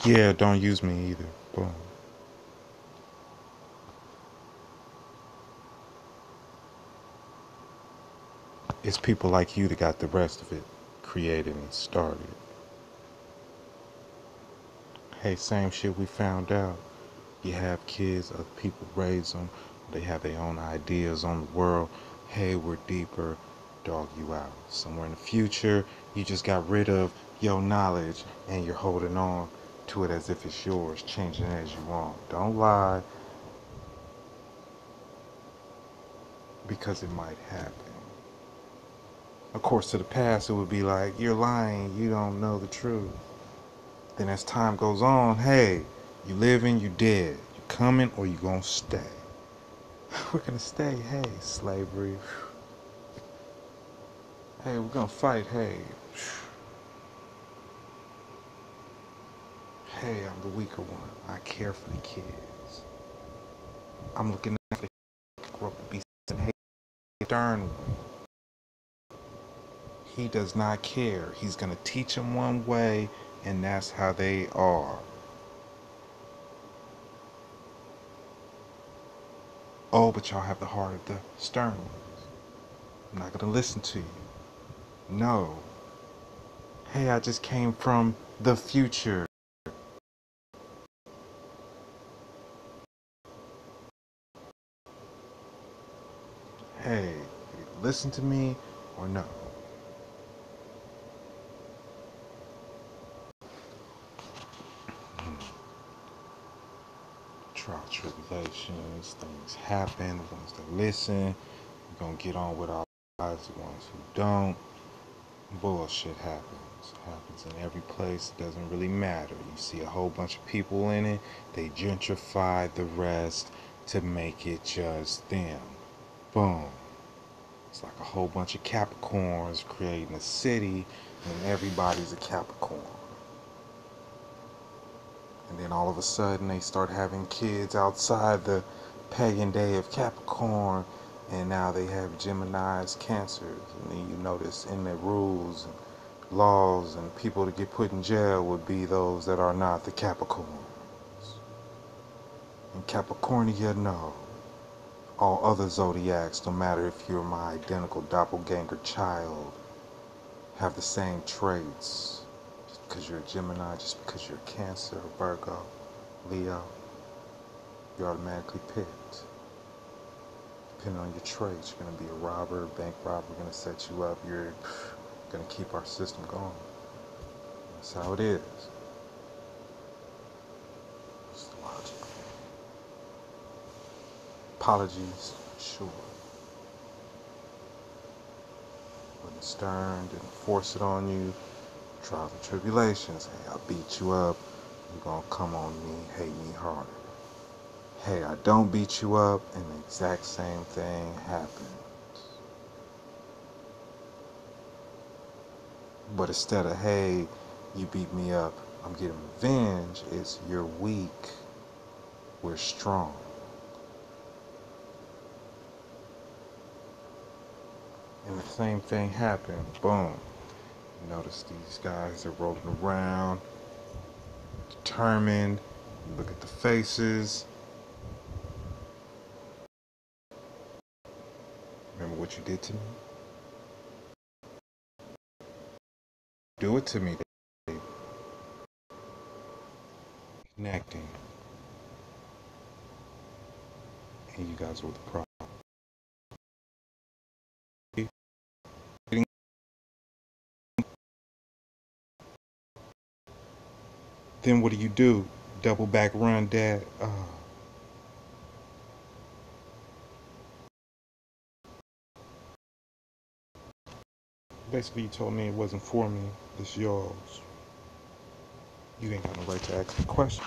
Yeah, don't use me either. Boom. It's people like you that got the rest of it created and started. Hey, same shit we found out. You have kids, other people raise them, they have their own ideas on the world. Hey, we're deeper, dog you out. Somewhere in the future, you just got rid of your knowledge and you're holding on to it as if it's yours, changing it as you want. Don't lie, because it might happen. Of course, to the past, it would be like, you're lying, you don't know the truth. Then as time goes on, hey, you living, you dead. You coming or you gonna stay. We're gonna stay, hey, slavery. Hey, we're gonna fight, hey. Hey, I'm the weaker one. I care for the kids. I'm looking at the grow up to be some hate stern one. He does not care. He's gonna teach them one way, and that's how they are. Oh, but y'all have the heart of the stern ones. I'm not gonna listen to you. No. Hey, I just came from the future. Hey, listen to me or no. Trial tribulations, things happen. The ones that listen, we're gonna get on with our lives. The ones who don't, bullshit happens. Happens in every place. It doesn't really matter. You see a whole bunch of people in it. They gentrify the rest to make it just them. Boom. It's like a whole bunch of Capricorns creating a city, and everybody's a Capricorn. And then all of a sudden they start having kids outside the pagan day of Capricorn, and now they have Gemini's cancers. And then you notice in the rules and laws and people to get put in jail would be those that are not the Capricorns. And Capricornia, no. All other zodiacs, no matter if you're my identical doppelganger child, have the same traits. Just because you're a Gemini, just because you're a Cancer, Virgo, Leo, you're automatically picked. Depending on your traits, you're going to be a robber, bank robber, we're going to set you up, you're going to keep our system going. That's how it is. It's the logic. Apologies, sure. Wasn't stern, didn't force it on you. Trials and tribulations. Hey, I beat you up. You're going to come on me, hate me harder. Hey, I don't beat you up, and the exact same thing happens. But instead of, hey, you beat me up, I'm getting revenge, it's you're weak, we're strong. And the same thing happened. Boom. You notice these guys are rolling around, determined. You look at the faces. Remember what you did to me? Do it to me. Connecting. And you guys were the problem. Then what do? Double back run, dad. Basically, you told me it wasn't for me. It's yours. You ain't got no right to ask the question.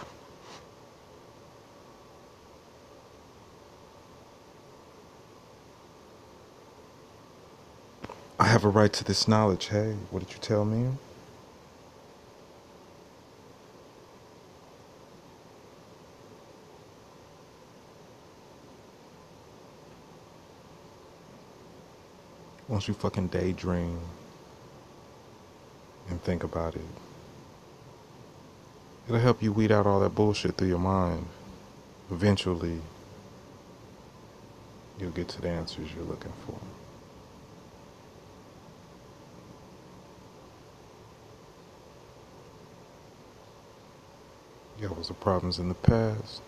I have a right to this knowledge. Hey, what did you tell me? Once you fucking daydream and think about it, It'll help you weed out all that bullshit through your mind. Eventually, you'll get to the answers you're looking for. There was the problems in the past,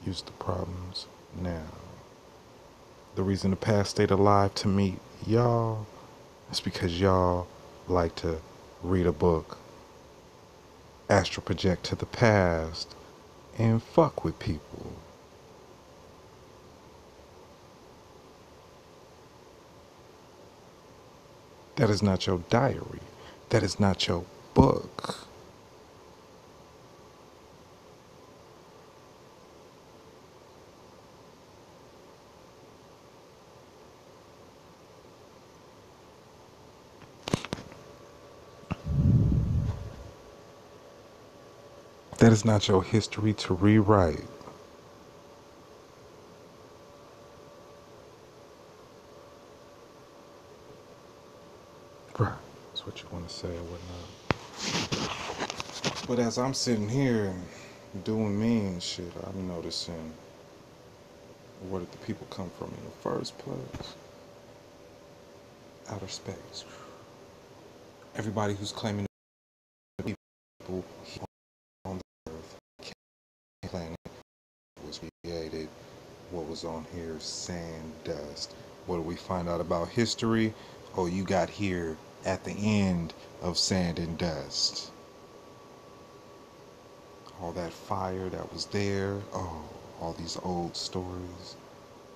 use the problems now. The reason the past stayed alive to meet y'all is because y'all like to read a book, astral project to the past, and fuck with people. That is not your diary. That is not your book. That is not your history to rewrite. Right. That's what you want to say or whatnot. But as I'm sitting here and doing me and shit, I'm noticing, where did the people come from in the first place? Outer space. Everybody who's claiming to be people on the earth, planet was created. What was on here? Sand, dust. What do we find out about history? Oh, you got here at the end of sand and dust. All that fire that was there. Oh, all these old stories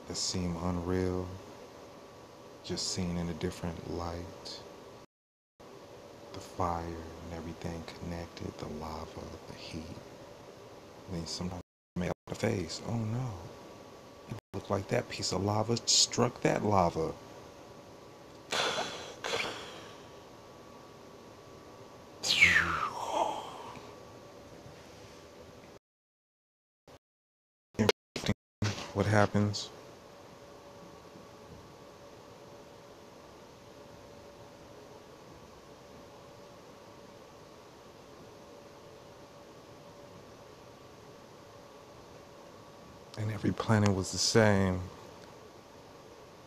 that seem unreal, just seen in a different light. The fire and everything connected, the lava, the heat. And then sometimes made up the face. Oh no. It looked like that piece of lava struck that lava. What happens? And every planet was the same.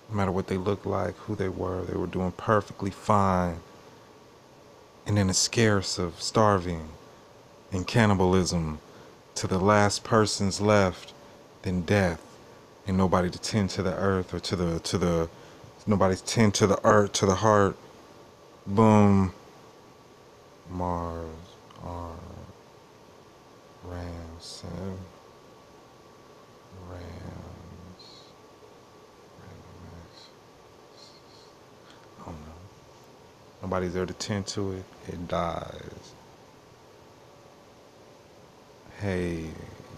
No matter what they looked like, who they were doing perfectly fine. And then the scarce of starving and cannibalism to the last persons left, then death, and nobody to tend to the earth or to the nobody to tend to the earth, to the heart. Boom. Mars, R, Rams, Rams, Random X. I don't know. Nobody's there to tend to it. It dies. Hey,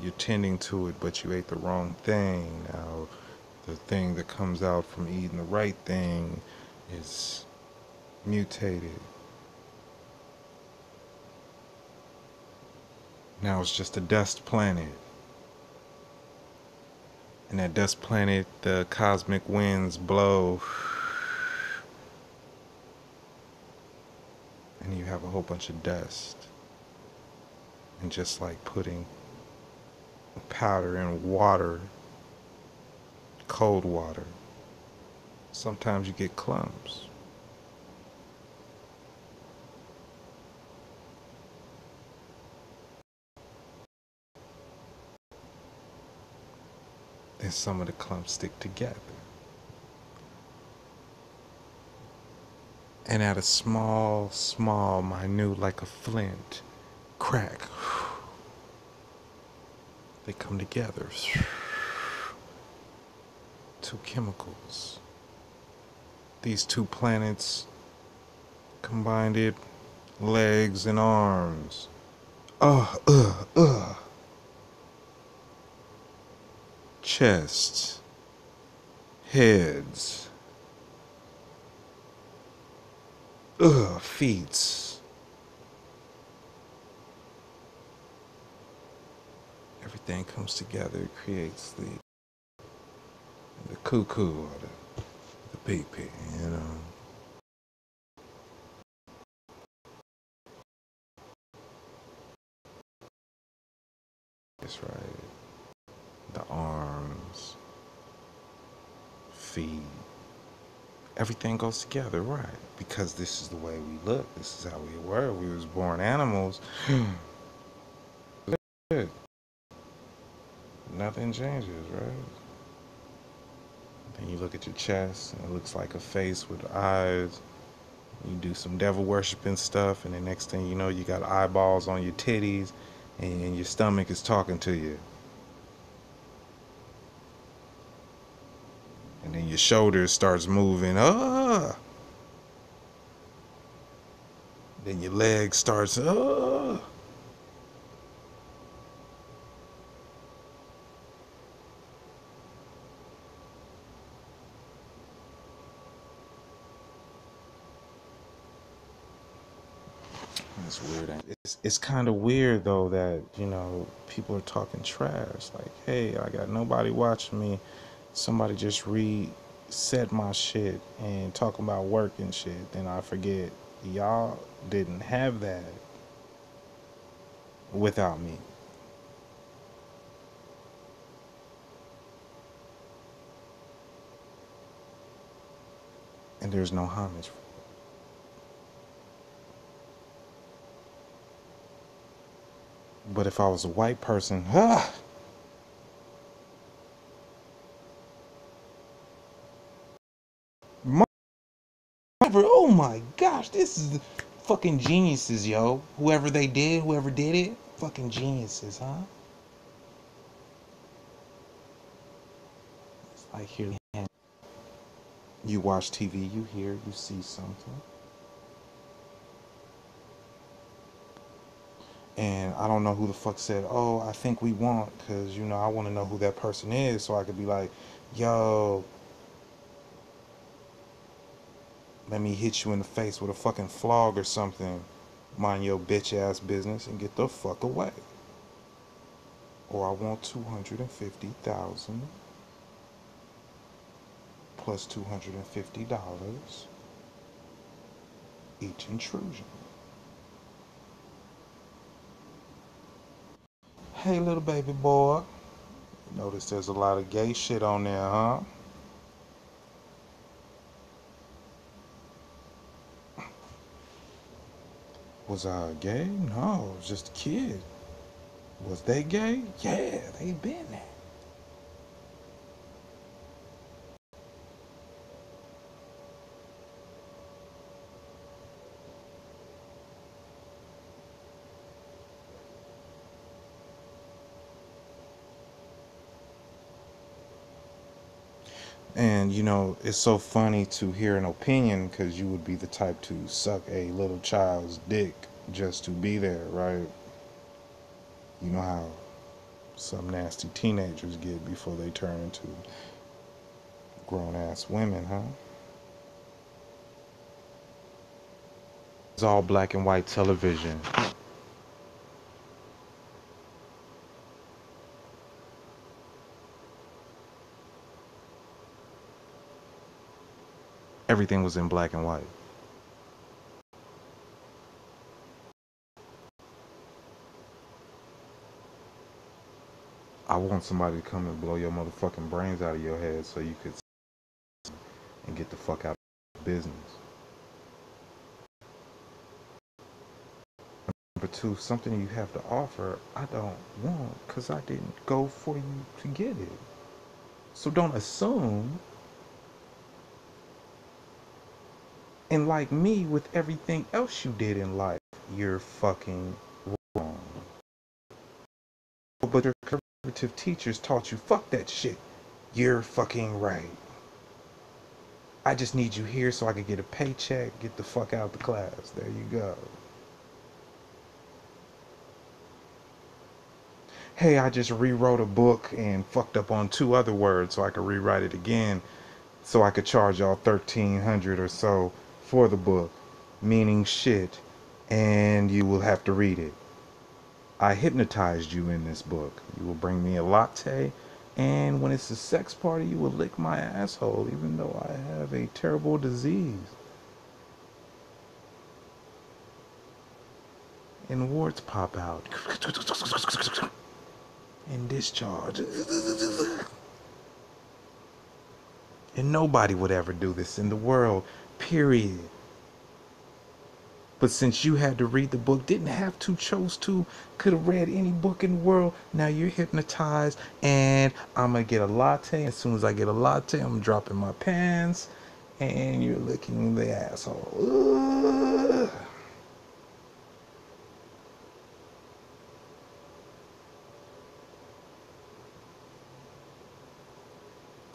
you're tending to it, but you ate the wrong thing. Now, the thing that comes out from eating the right thing is mutated. Now it's just a dust planet. And that dust planet, the cosmic winds blow. And you have a whole bunch of dust. And just like putting powder in water, cold water, sometimes you get clumps. And some of the clumps stick together. And at a small, minute, like a flint, crack, they come together. Two chemicals. These two planets combined it, legs and arms. Chests, heads, feet. Everything comes together, it creates the cuckoo or the pee-pee, you know. feed. Everything goes together, right? Because this is the way we look. This is how we were. We was born animals. Nothing changes, right? Then you look at your chest, and it looks like a face with eyes. You do some devil worshiping stuff, and the next thing you know, you got eyeballs on your titties, and your stomach is talking to you. And then your shoulders starts moving. Ah! Then your leg starts. Ah! It's weird. It's kind of weird though that people are talking trash. Like, hey, I got nobody watching me. Somebody just reset my shit and talking about work and shit. Then I forget y'all didn't have that without me. And there's no homage. But if I was a white person, oh my gosh, this is fucking geniuses, yo. Whoever did it, fucking geniuses, huh? It's like here, you watch TV, you hear, you see something. And I don't know who the fuck said, oh, I think we want, because, I want to know who that person is so I could be like, yo, let me hit you in the face with a fucking flog or something. Mind your bitch ass business and get the fuck away. Or I want 250,000 plus $250 each intrusion. Hey, little baby boy. Notice there's a lot of gay shit on there, huh? Was I gay? No, I was just a kid. Was they gay? Yeah, they been there. And it's so funny to hear an opinion because you would be the type to suck a little child's dick just to be there, right? You know how some nasty teenagers get before they turn into grown ass women, huh? It's all black and white television. Everything was in black and white. I want somebody to come and blow your motherfucking brains out of your head so you could and get the fuck out of business. Number two, something you have to offer, I don't want because I didn't go for you to get it. So don't assume. And like me with everything else you did in life, you're fucking wrong. But your conservative teachers taught you, fuck that shit. You're fucking right. I just need you here so I can get a paycheck, get the fuck out of the class. There you go. Hey, I just rewrote a book and fucked up on 2 other words so I could rewrite it again so I could charge y'all 1,300 or so for the book, meaning shit, and you will have to read it. I hypnotized you in this book. You will bring me a latte, and when it's a sex party, you will lick my asshole, even though I have a terrible disease. And warts pop out. And discharge. And nobody would ever do this in the world, period. But since you had to read the book, didn't have to, chose to, could have read any book in the world, now you're hypnotized, and I'm going to get a latte. As soon as I get a latte, I'm dropping my pants, and you're licking the asshole. Ugh.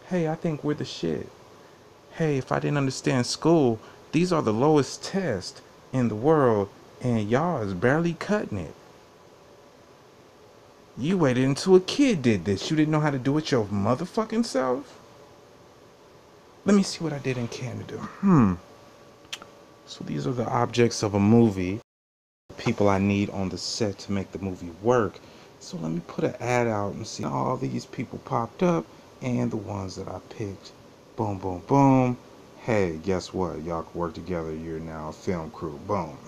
Hey, I think we're the shit. Hey, if I didn't understand school, these are the lowest tests in the world, and y'all is barely cutting it. You waited until a kid did this. You didn't know how to do it your motherfucking self? Let me see what I did in Canada. So these are the objects of a movie. People I need on the set to make the movie work. So let me put an ad out and see all these people popped up and the ones that I picked. Boom, boom, boom. Hey, guess what? Y'all can work together. You're now a film crew. Boom.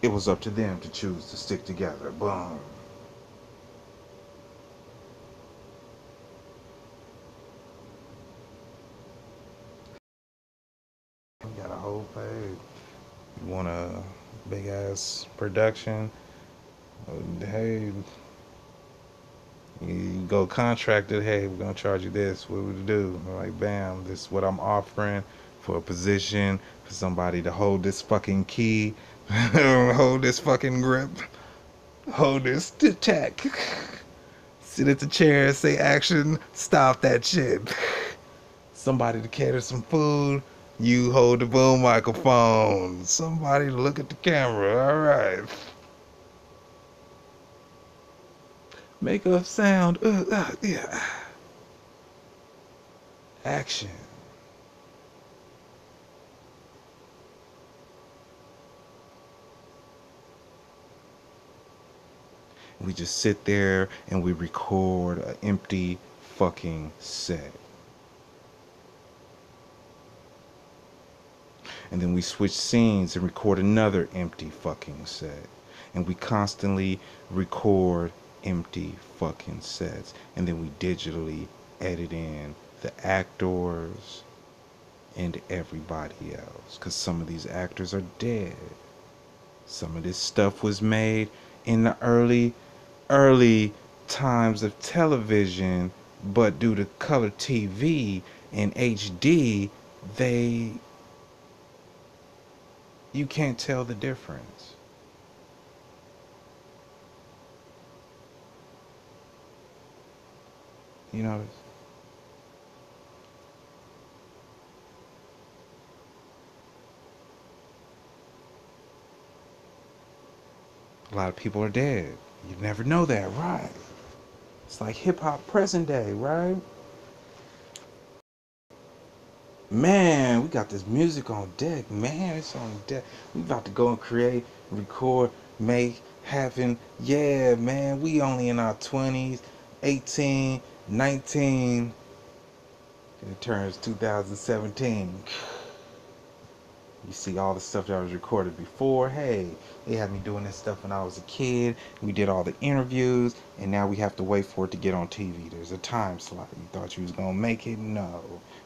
It was up to them to choose to stick together. Boom. You got a whole page. You want a big ass production? Hey, you go contracted. Hey, we're gonna charge you this. What would you do? I'm like, bam, this is what I'm offering for a position for somebody to hold this fucking key, hold this fucking grip, hold this tech, sit at the chair, say action, stop that shit. Somebody to cater some food. You hold the boom microphone. Somebody to look at the camera. All right. Make a sound. Yeah. Action. We just sit there and we record an empty fucking set. And then we switch scenes and record another empty fucking set. And we constantly record empty fucking sets. And then we digitally edit in the actors and everybody else. Because some of these actors are dead. Some of this stuff was made in the early times of television, but due to color TV and HD, they you can't tell the difference. You know, a lot of people are dead. You never know that, right? It's like hip hop present day, right? Man, we got this music on deck. Man, it's on deck. We about to go and create, record, make, happen. Yeah, man, we only in our 20s, 18, 19. And it turns 2017. You see all the stuff that was recorded before. Hey, they had me doing this stuff when I was a kid. We did all the interviews, and now we have to wait for it to get on TV. There's a time slot. You thought you was gonna make it? No.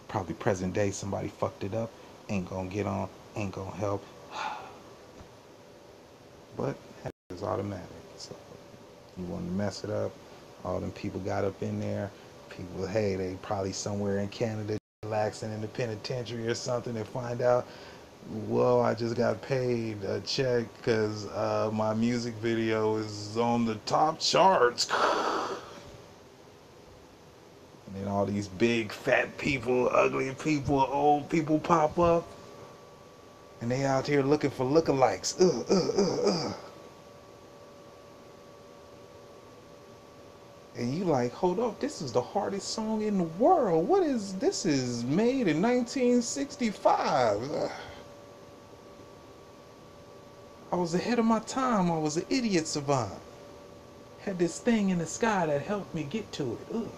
Probably present day, somebody fucked it up. Ain't gonna get on. Ain't gonna help. But it's automatic. So you want to mess it up. All them people got up in there. People, hey, they probably somewhere in Canada relaxing in the penitentiary or something. They find out, well, I just got paid a check because my music video is on the top charts. And then all these big fat people, ugly people, old people pop up. And they out here looking for lookalikes. And you like, hold up, this is the hardest song in the world. What is this? Is made in 1965. I was ahead of my time. I was an idiot savant. Had this thing in the sky that helped me get to it. Ugh.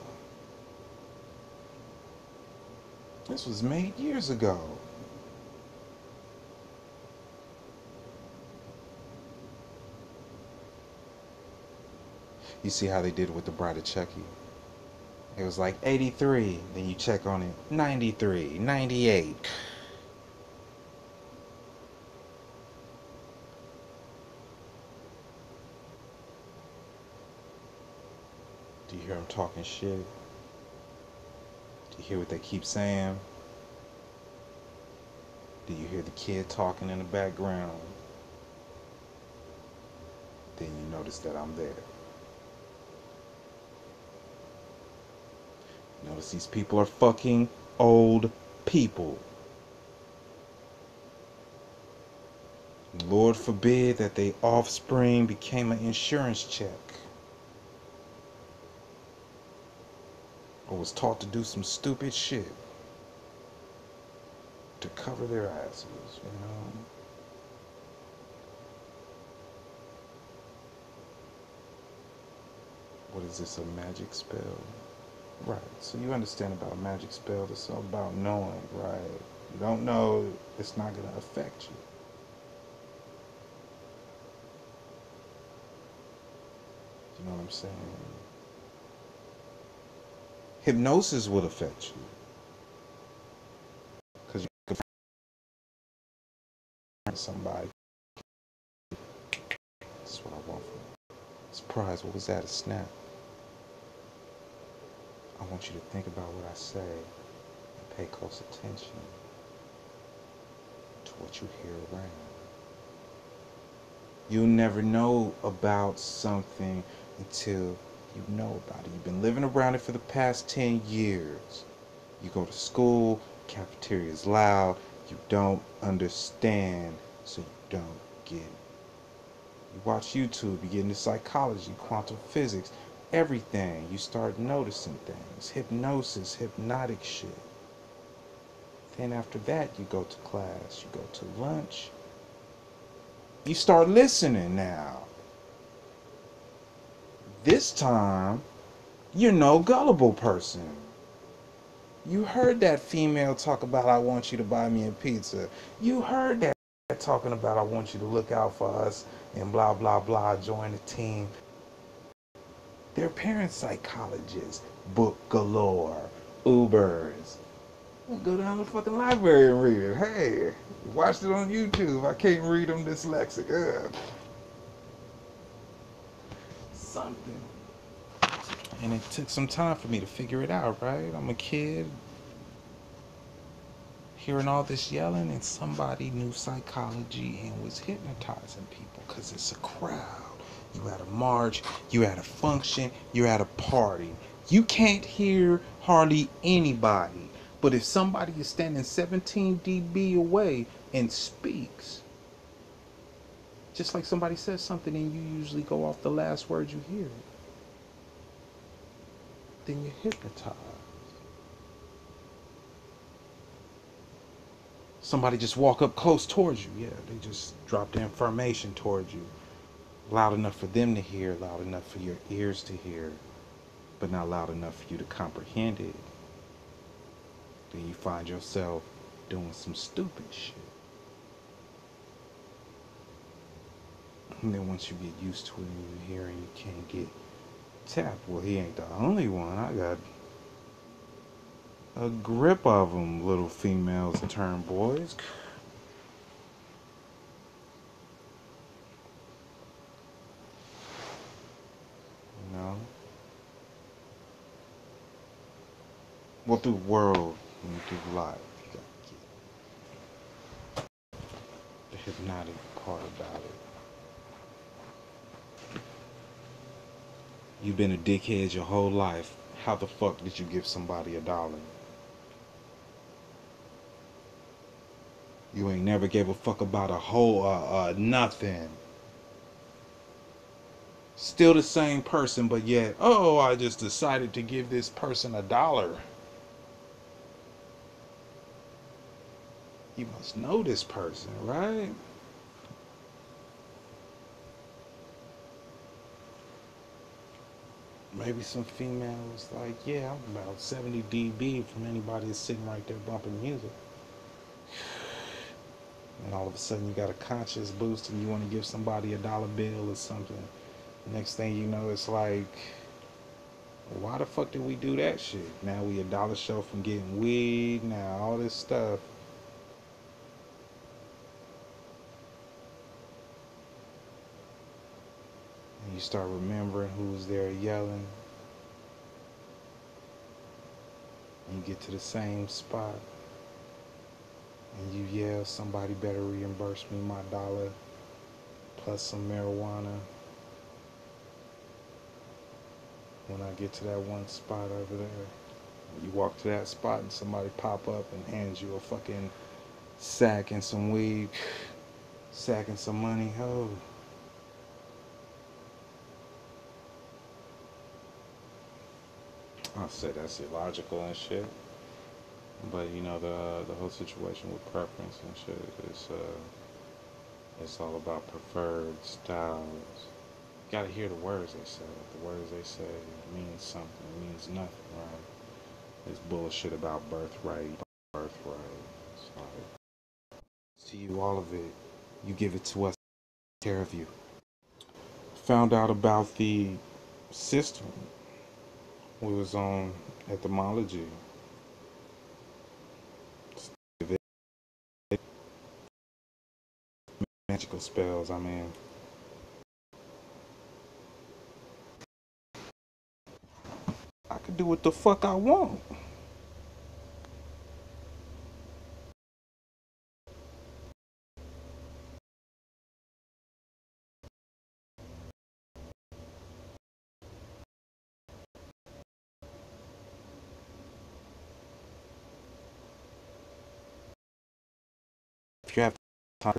This was made years ago. You see how they did it with the Bride of Chucky? It was like 83, then you check on it, 93, 98. Do you hear them talking shit? Do you hear what they keep saying? Do you hear the kid talking in the background? Then you notice that I'm there. Notice these people are fucking old people. Lord forbid that they offspring became an insurance check. Or was taught to do some stupid shit to cover their asses, you know? What is this, a magic spell? Right, so you understand about a magic spell, it's all about knowing, right? You don't know, it's not gonna affect you. You know what I'm saying? Hypnosis would affect you. Because you could find somebody. That's what I want from you. Surprise, what was that? A snap. I want you to think about what I say and pay close attention to what you hear around. You'll never know about something until you know about it. You've been living around it for the past 10 years. You go to school, cafeteria is loud, you don't understand, so you don't get it. You watch YouTube, you get into psychology, quantum physics, everything. You start noticing things, hypnosis, hypnotic shit. Then after that, you go to class, you go to lunch. You start listening now. This time, you're no gullible person. You heard that female talk about, I want you to buy me a pizza. You heard that talking about, I want you to look out for us and blah, blah, blah, join the team. Their parents psychologists, book galore, Ubers. Go down to the fucking library and read it. Hey, watched it on YouTube. I can't read, I'm dyslexic. Something. And it took some time for me to figure it out, right? I'm a kid, hearing all this yelling, and somebody knew psychology and was hypnotizing people because it's a crowd. You at a march, you at a function, you're at a party. You can't hear hardly anybody. But if somebody is standing 17 dB away and speaks, just like somebody says something and you usually go off the last word you hear, then you're hypnotized. Somebody just walk up close towards you. Yeah, they just drop the information towards you. Loud enough for them to hear, loud enough for your ears to hear, but not loud enough for you to comprehend it. Then you find yourself doing some stupid shit. And then once you get used to it and you hear and you can't get tapped, well, he ain't the only one. I got a grip of them, little females turn boys. You know? Well, through the world and through life, you gotta get the hypnotic part about it. You've been a dickhead your whole life. How the fuck did you give somebody $1? You ain't never gave a fuck about a whole nothing. Still the same person, but yet, oh, I just decided to give this person $1. You must know this person, right? Maybe some female was like, yeah, I'm about 70 dB from anybody that's sitting right there bumping music. And all of a sudden you got a conscious boost and you want to give somebody $1 bill or something. Next thing you know, it's like, why the fuck did we do that shit? Now we a dollar show from getting weed. Now all this stuff. And you start remembering who's there yelling. And you get to the same spot. And you yell, somebody better reimburse me my dollar plus some marijuana. When I get to that one spot over there, you walk to that spot and somebody pop up and hands you a fucking sack and some weed, sack and some money. Oh, I said that's illogical and shit. But you know the whole situation with preference and shit is it's all about preferred styles. You gotta hear the words they say. The words they say means something. It means nothing, right? It's bullshit about birthright. Birthright. It's like to you all of it. You give it to us. Take care of you. Found out about the system. We was on etymology. Magical spells. I mean, I could do what the fuck I want. If you have time,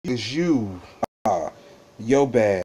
it's you. Your bad.